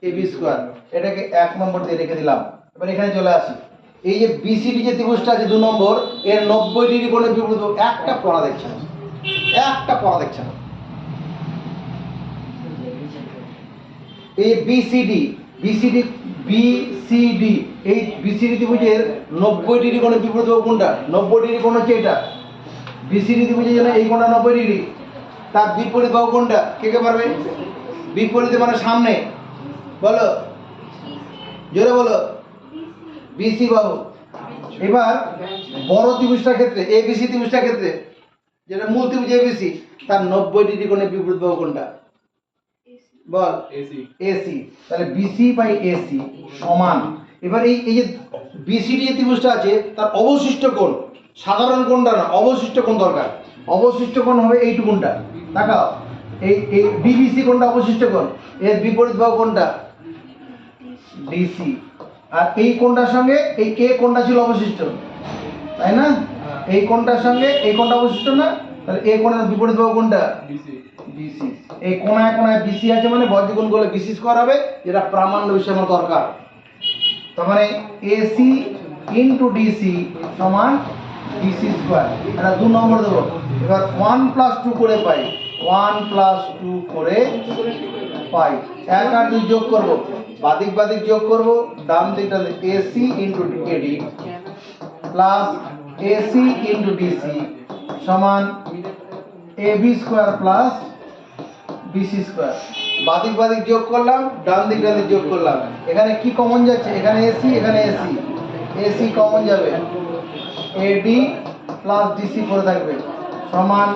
AB square. এটাকে 1 নম্বর দিয়ে রেখে দিলাম। এবার এখানে চলে আসি, এই যে বিসিডি যে ত্রিভুজটা আছে 2 নম্বর, এর 90 ডিগ্রি কোণের বিপরীত একটা পড়া দেখছে না, একটা পড়া দেখছে না। এই বিসিডি, বিসিডি বিসিডি, এই বিসিডি ত্রিভুজের 90 ডিগ্রি কোণের বিপরীত বাহু কোনটা? 90 ডিগ্রি কোণ হচ্ছে এটা। বিসিডি ত্রিভুজের জন্য এই কোণটা 90 ডিগ্রি, তার বিপরীত বাহু কোনটা? কে কে পারবে? বিপরীতে মানে সামনে, বলো জোরে বলো, বিসি বাহু। এবার বড় ত্রিভুজটার ক্ষেত্রে, এবিসি ত্রিভুজটার ক্ষেত্রে, যেটা মূল ত্রিভুজ এবিসি, তার 90 ডিগ্রি কোণের বিপরীত বাহু কোনটা? বল। এসি। এসি। তাহলে বিসি বাই এসি সমান, এবার এই যে বিসিডি যে ত্রিভুজটা আছে তার অবশিষ্ট কোণ, সাধারণ কোণটা না, অবশিষ্ট কোণ দরকার। অবশিষ্ট কোণ হবে এইটুকুনটা, তাকাও, এই এই ডিবিসি কোণটা অবশিষ্ট কোণ, এর বিপরীত বাহু কোণটা? ডিসি। আর এই কোণটার সঙ্গে এই এ কোণটা ছিল অবশিষ্ট, তাই না? এই কোণটার সঙ্গে এই কোণটা অবশিষ্ট না, তাহলে এ কোণের বিপরীত বাহু কোনটা? বিসি। বিসি। এই কোণায় কোণায় বিসি আছে মানে বর্গগুণ করলে বিসি স্কয়ার হবে, যেটা প্রামাণ্য বিষয় আমার দরকার। তার মানে এসি ইনটু ডিসি সমান ডিসি স্কয়ার। এটা 2 নম্বর দেব। এবার 1 + 2 করে পাই, 1 + 2 করে পাই, 1 আর 2 যোগ করব, বাদিক বাদিক যোগ করব, ডান দিকটা AC into AD plus AC into DC সমান AB square plus BC square. বাদিক বাদিক যোগ করলাম, ডান দিক ডান দিক যোগ করলাম, এখানে কি কমন যাচ্ছে? এখানে এসি, এখানে এসি, এসি কমন যাবে, এডি প্লাস ডিসি পড়ে থাকবে সমান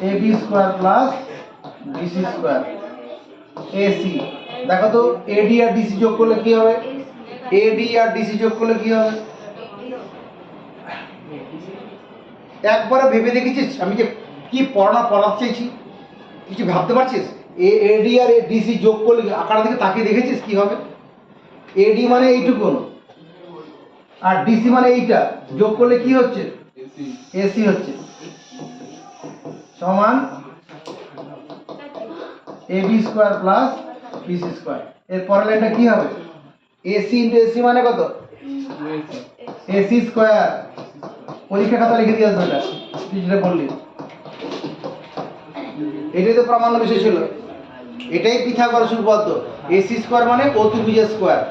AB square plus BC square. AC দেখো তো, এডি আর ডিসি যোগ করলে কি হবে? এডি আর ডিসি যোগ করলে কি হবে? একবারে ভেবে দেখেছিস আমি যে কি পড়াতে চাইছি? কিছু ভাবতে পারছিস? এডি আর ডিসি যোগ করলে আকার দিকে তাকিয়ে দেখেছিস কি হবে? এডি মানে এইটুকুন আর ডিসি মানে এইটা, যোগ করলে কি হচ্ছে? এসি হচ্ছে সমান AB square plus BC square. এর পরের লাইনটা কি হবে? এসি ইনটু এসি মানে কত? AC square. পরীক্ষা খাতা লিখে দিয়ে আসবে, এটা তুই যেটা বললি, এটাই তো প্রামাণ্য বিষয় ছিল, এটাই পিথাগোরাস উপপাদ্য। এসি স্কয়ার মানে অতিভুজের স্কয়ার,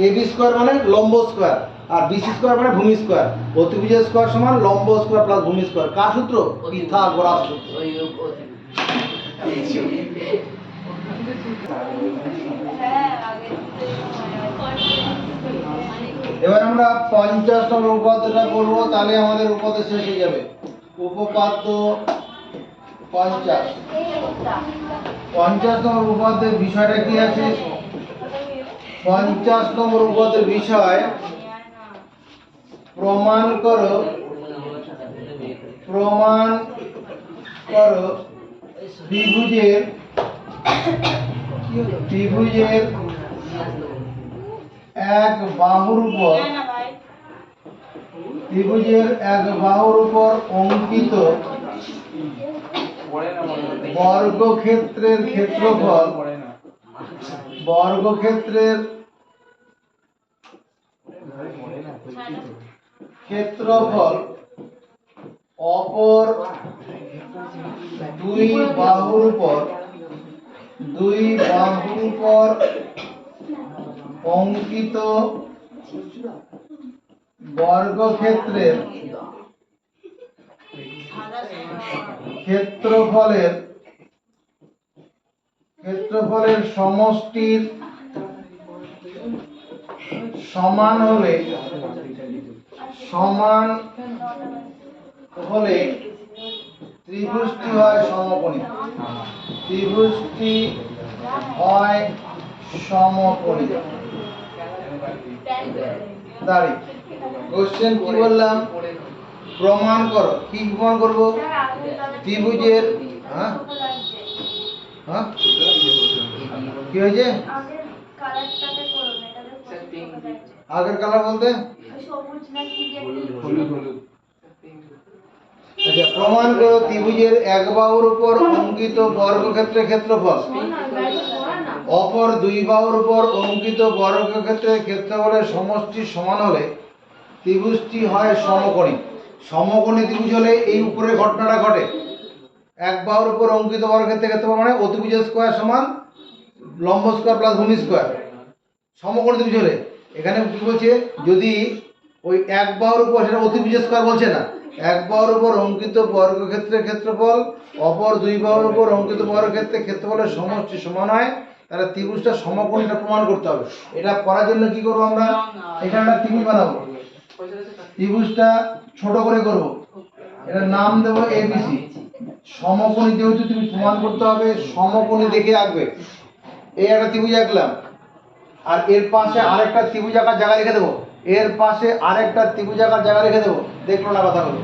এবি স্কয়ার মানে লম্ব স্কয়ার, আর বিসি স্কয়ার মানে ভূমি স্কয়ার। অতিভুজের স্কয়ার সমান লম্ব স্কয়ার প্লাস ভূমি স্কয়ার। কার সূত্র? পিথাগোরাস সূত্র। এবার আমরা 50 নম্বর উপপাদ্যটা করব, তাহলে আমাদের উপপাদ্য শেষ হয়ে যাবে। উপপাদ্য 50, 50 নম্বর উপপাদ্যের বিষয়টা কি আছে? 50 নম্বর উপপাদ্যের বিষয় প্রমাণ করো, প্রমাণ করো ত্রিভুজের, ত্রিভুজের এক বাহুর উপর, ত্রিভুজের এক বাহুর উপর অঙ্কিত বর্গক্ষেত্রের ক্ষেত্রফল, বর্গক্ষেত্রের ক্ষেত্রফল অপর দুই বাহুর উপর, দুই বাহুর উপর অঙ্কিত বর্গক্ষেত্রের ক্ষেত্রফলের সমষ্টির সমান হলে ত্রিভুজটি হয় সমকোণী। দাঁড়ি কোশ্চেন কি বললাম? প্রমাণ করো। কি প্রমাণ করব? ত্রিভুজের হ্যাঁ হ্যাঁ কি হয়েছে? আগের কালার বলতে আচ্ছা, প্রমাণ করো ত্রিভুজের এক বাহুর উপর অঙ্কিত বর্গক্ষেত্রের ক্ষেত্রফল অপর দুই বাহুর উপর অঙ্কিত বর্গক্ষেত্রের ক্ষেত্রফলের সমষ্টি সমান হলে ত্রিভুজটি হয় সমকোণী। সমকোণী ত্রিভুজ হলে এই উপরের ঘটনাটা ঘটে। এক বাহুর উপর অঙ্কিত বর্গক্ষেত্রের ক্ষেত্রফল মানে অতিভুজের স্কয়ার সমান লম্ব স্কয়ার প্লাস ভূমি স্কয়ার। সমকোণী ত্রিভুজ হলে এখানে কি বলছে? যদি ওই এক বাহুর উপর, সেটা অতিভুজের স্কয়ার বলছে না, এক বাহুর উপর অঙ্কিত বর্গক্ষেত্রের ক্ষেত্রফল অপর দুই বাহুর উপর অঙ্কিত বর্গক্ষেত্রের ক্ষেত্রফলের সমষ্টি সমান হয়, তাহলে ত্রিভুজটা সমকোণীটা প্রমাণ করতে হবে। এটা করার জন্য কি করবো? আমরা এখানে একটা ত্রিভুজ বানাবো। ত্রিভুজটা ছোট করে করব, এটার নাম দেবো এবিসি। সমকোণী যেহেতু তুমি প্রমাণ করতে হবে, সমকোণী দেখে আঁকবে। এই একটা ত্রিভুজ আঁকলাম, আর এর পাশে আরেকটা ত্রিভুজ আঁকার জায়গা রেখে দেবো। এর পাশে আরেকটা ত্রিভুজ আঁকার জায়গা রেখে দেবো। দেখলো না কথাগুলো?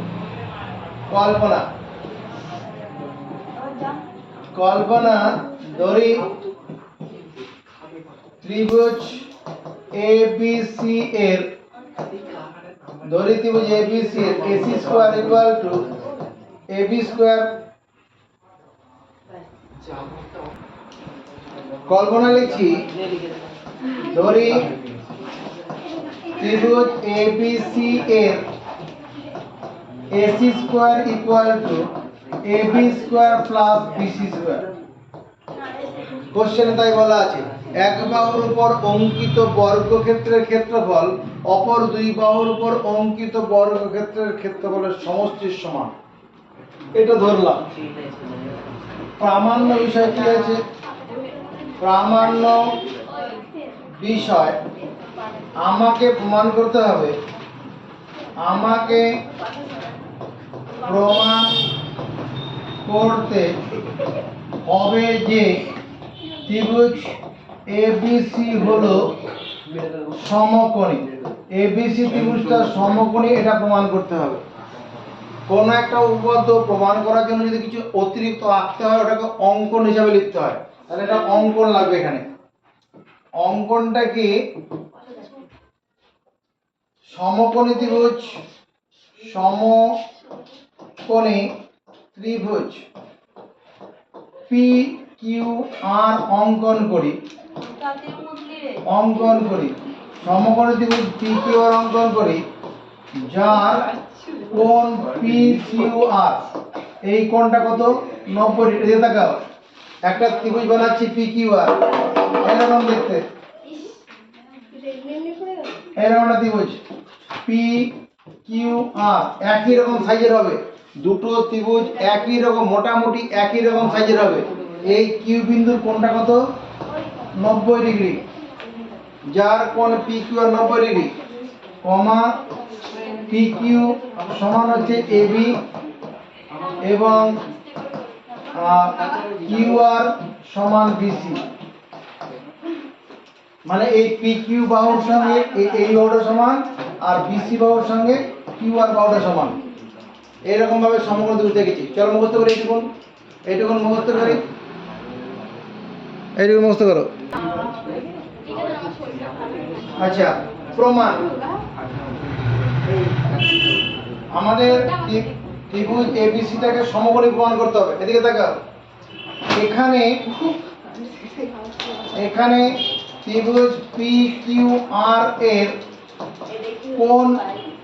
কল্পনা ধরি ত্রিভুজ এবিসি এর AC square equal to AB square. কল্পনা লিখছি, ধরি ত্রিভুজ এবিসি এর AC square equal to AB square plus BC square. কোশ্চেনে তাই বলা আছে, এক বাহুর উপর অঙ্কিত বর্গক্ষেত্রের ক্ষেত্রফল অপর দুই বাহুর উপর অঙ্কিত বর্গক্ষেত্রের ক্ষেত্রফলের সমষ্টির সমান। এটা ধরলাম। প্রামাণ্য বিষয় কি আছে? প্রামাণ্য বিষয় আমাকে প্রমাণ করতে হবে, যে ত্রিভুজ এবিসি হলো সমকোণী। এবিসি ত্রিভুজটা সমকোণী, এটা প্রমাণ করতে হবে। কোন একটা উপপাদ্য প্রমাণ করার জন্য যদি কিছু অতিরিক্ত আঁকতে হয়, ওটাকে অঙ্কন হিসাবে লিখতে হয়। তাহলে এটা অঙ্কন লাগবে এখানে। অঙ্কনটা কি? সমকোণী ত্রিভুজ পি কিউ আর অঙ্কন করি। সমকোণী ত্রিভুজ পি কিউ আর অঙ্কন করি, যার কোণ পি কিউ আর, এই কোণটা কত? 90 ডিগ্রি। দেখাও, একটা ত্রিভুজ বানাচ্ছি পি কিউ আর, এরকম দেখতে, এরকম একটা ত্রিভুজ পি কিউ আর একই রকম সাইজের হবে। দুটো ত্রিভুজ একই রকম, মোটামুটি একই রকম সাইজের হবে। এই কিউ বিন্দুর কোণটা কত? 90 ডিগ্রি, যার কোণ পি কিউ আর 90 ডিগ্রি, কমা পি কিউ সমান হচ্ছে এবি এবং কিউ আর সমান বিসি। মানে এই পি কিউ বাহুর সঙ্গে এই বাহুটা সমান, আর বিসি বাহুর সঙ্গে কিউ আর বাহুটা সমান। এইরকম ভাবে সমকোণ ত্রিভুজ দেখেছি। চলো মুখস্থ করি, এইটুকুন মুখস্থ করি, এইটুকু মুখস্থ করো। আচ্ছা, প্রমাণ। আমাদের ত্রিভুজ এবিসিটাকে সমকোণী প্রমাণ করতে হবে। এদিকে তাকাও, এখানে ত্রিভুজ পি কিউ আর এর কোণ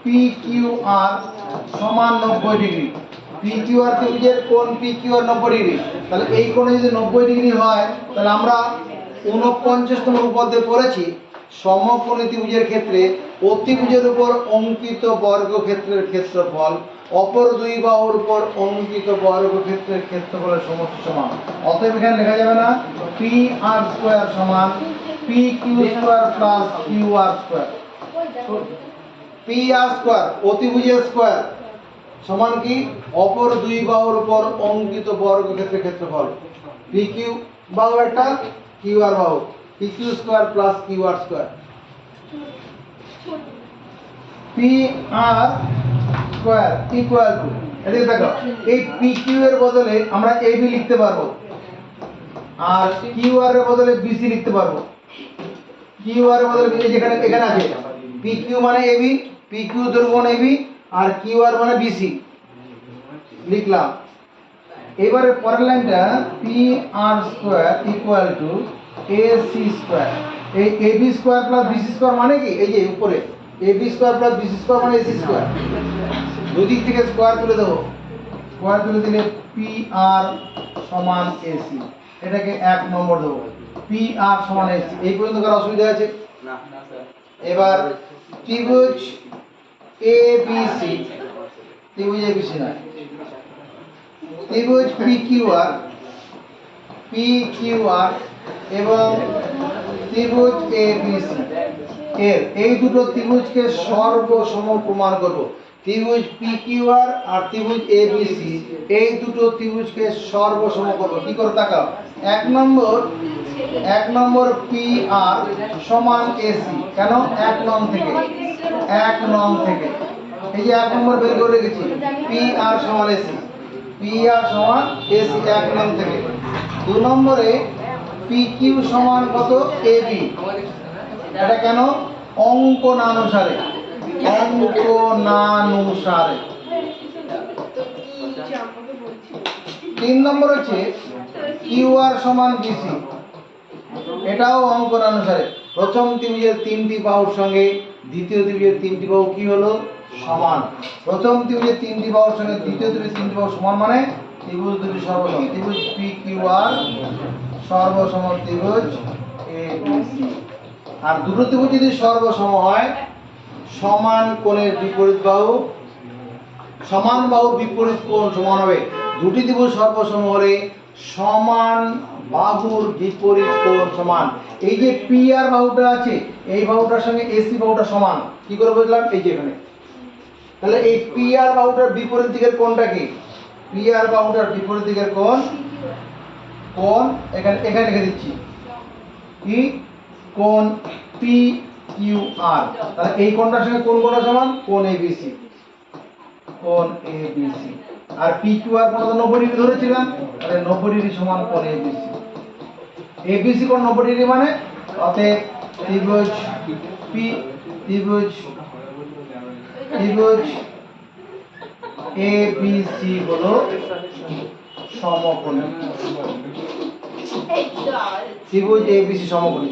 পি কিউ আর সমান 90 ডিগ্রি। পি কিউ আর ত্রিভুজের কোণ পি কিউ আর 90 ডিগ্রি। তাহলে এই কোণে যদি 90 ডিগ্রি হয়, তাহলে আমরা 49 নম্বর উপপাদ্যে পড়েছি সমকোণী ত্রিভুজের ক্ষেত্রে অতিভুজের উপর অঙ্কিত বর্গক্ষেত্রের ক্ষেত্রফল অপর দুই বাহুর উপর অঙ্কিত বর্গক্ষেত্রের ক্ষেত্রফলের সমষ্টি সমান। অতএব এখানে লেখা যাবে না পি আর স্কোয়ার সমান P Q square plus Q R square. P R square অতিভুজের স্কোয়ার সমান কি অপর দুই বাহুর উপর অঙ্কিত বর্গক্ষেত্রের ক্ষেত্রফল। পি কিউ বাহু একটা, কিউ আর বাহু, P Q square plus Q R square. P R square equal to, এদিকে দেখো, এই পি কিউ এর বদলে আমরা এ বি লিখতে পারবো, আর কিউ আর এর বদলে বিসি লিখতে পারবো। কিউ আর এর বদলে এই যেখানে এখানে আছে পি কিউ মানে এ বি, পি কিউ দৈর্ঘ্য A B, R Q R মানে বিসি লিখলাম। এবারে পরের লাইনটা P R square equal to A C square. এই A B square plus BC square মানে কি, এই যে উপরে A B square plus BC square মানে এসি স্কোয়ার। দুই দিক থেকে স্কোয়ার তুলে দেবো, স্কোয়ার তুলে দিলে পি আর সমান এসি, এটাকে 1 নম্বর দেবো। পি আর সমান এসি, এই পর্যন্ত কার অসুবিধা আছে? এবার ত্রিভুজ এ বি সি, ত্রিভুজ এ বি সি না, ত্রিভুজ পি কিউ আর এবং ত্রিভুজ এ বি সি এর এই দুটো ত্রিভুজকে সর্বসম প্রমাণ করব। ত্রিভুজ পি কিউ আর ত্রিভুজ এ বি সি এই দুটো ত্রিভুজকে সর্বসম করব। কি করে তাকাও, 1 নম্বর পি আর সমান এসি, কেন 1 নং থেকে, 1 নং থেকে এই যে 1 নম্বর বের করে রেখেছি, পি আর সমান এসি, পি আর সমান এসি 1 নং থেকে। 2 নম্বরে পি কিউ সমান কত, এ বি, এটা কেন অঙ্কনানুসারে, অঙ্কনানুসারে। 3 নম্বর হচ্ছে কিউ আর সমান বিসি, এটাও অঙ্কনানুসারে। প্রথম ত্রিভুজের 3টি বাহুর সঙ্গে দ্বিতীয় ত্রিভুজের 3টি বাহু কি হলো, সমান। প্রথম ত্রিভুজের 3টি বাহুর সঙ্গে দ্বিতীয় ত্রিভুজের 3টি বাহু সমান মানে ত্রিভুজ দুটি সর্বসম। ত্রিভুজ পি কিউ আর সর্বসম ত্রিভুজ এ বি সি। আর দুটো ত্রিভুজ যদি সর্বসম হয়, সমান কোণের বিপরীত বাহু, সমান বাহুর বিপরীত কোণ সমান হবে। দুটি ত্রিভুজ সর্বসম হলে সমান বাহুর বিপরীত কোণ সমান। এই যে পি আর বাহুটা আছে, এই বাহুটার সঙ্গে এসি বাহুটা সমান, কি করে বুঝলাম, এই যে এখানে। তাহলে এই পি আর বাহুটার বিপরীত দিকের কোণটা কি, পি আর বাহুটার বিপরীত দিকের কোণ, কোণ এখানে এখানে লিখে দিচ্ছি কি, কোণ পি কিউ আর। তাহলে এই কোণটার সঙ্গে কোন কোণটা সমান, কোণ এবিসি, কোণ এবিসি। আর পি কিউ আর কোণ 90 ডিগ্রি ধরেছিলাম, তাহলে 90 ডিগ্রি সমান কোণ এবিসি। এবিসি কোণ 90 ডিগ্রি মানে, অতএব ত্রিভুজ পি, ত্রিভুজ এবিসি হলো সমকোণী, ত্রিভুজ এবিসি সমকোণী।